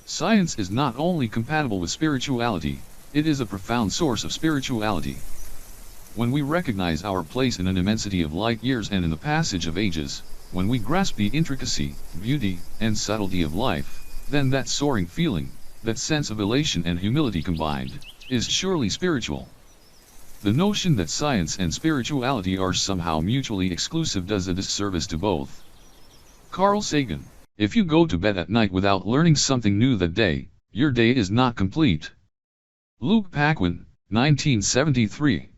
Science is not only compatible with spirituality, it is a profound source of spirituality. When we recognize our place in an immensity of light years and in the passage of ages, when we grasp the intricacy, beauty, and subtlety of life, then that soaring feeling, that sense of elation and humility combined, is surely spiritual. The notion that science and spirituality are somehow mutually exclusive does a disservice to both. Carl Sagan: if you go to bed at night without learning something new that day, your day is not complete. Luke Paquin, 1973.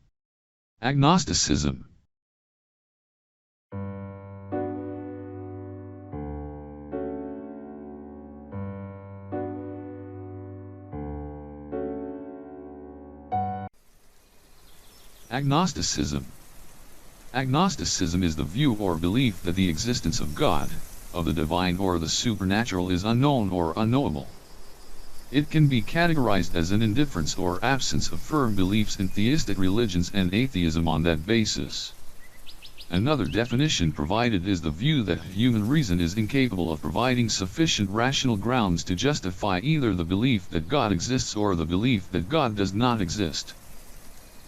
Agnosticism. Agnosticism. Agnosticism is the view or belief that the existence of God, of the divine or the supernatural is unknown or unknowable. It can be categorized as an indifference or absence of firm beliefs in theistic religions and atheism on that basis. Another definition provided is the view that human reason is incapable of providing sufficient rational grounds to justify either the belief that God exists or the belief that God does not exist.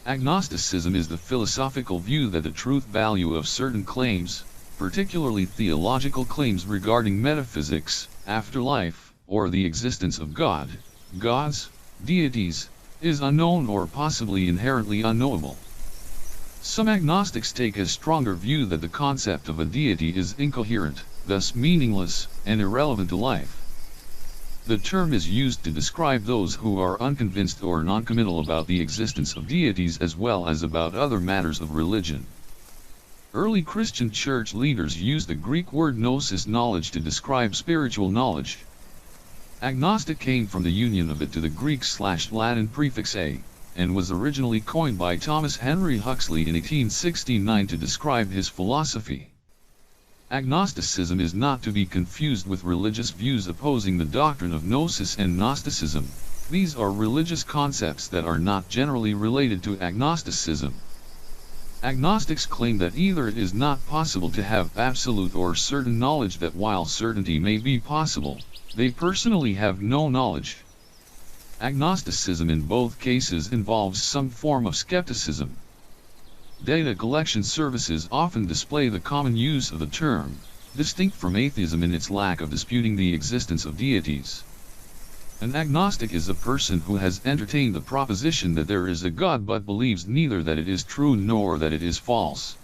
Agnosticism is the philosophical view that the truth value of certain claims, particularly theological claims regarding metaphysics, afterlife, or the existence of God, gods, deities, is unknown or possibly inherently unknowable. Some agnostics take a stronger view that the concept of a deity is incoherent, thus meaningless, and irrelevant to life. The term is used to describe those who are unconvinced or noncommittal about the existence of deities as well as about other matters of religion. Early Christian church leaders used the Greek word gnosis, knowledge, to describe spiritual knowledge. Agnostic came from the union of it to the Greek/Latin prefix a, and was originally coined by Thomas Henry Huxley in 1869 to describe his philosophy. Agnosticism is not to be confused with religious views opposing the doctrine of gnosis and Gnosticism. These are religious concepts that are not generally related to agnosticism. Agnostics claim that either it is not possible to have absolute or certain knowledge, that while certainty may be possible, they personally have no knowledge. Agnosticism in both cases involves some form of skepticism. Data collection services often display the common use of the term, distinct from atheism in its lack of disputing the existence of deities. An agnostic is a person who has entertained the proposition that there is a God but believes neither that it is true nor that it is false.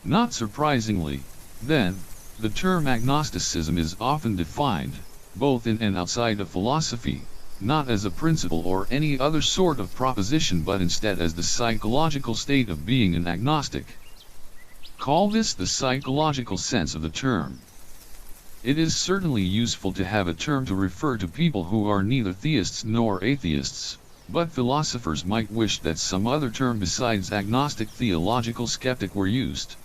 Not surprisingly, then, the term agnosticism is often defined, both in and outside of philosophy, not as a principle or any other sort of proposition but instead as the psychological state of being an agnostic. Call this the psychological sense of the term. It is certainly useful to have a term to refer to people who are neither theists nor atheists, but philosophers might wish that some other term besides agnostic theological skeptic were used.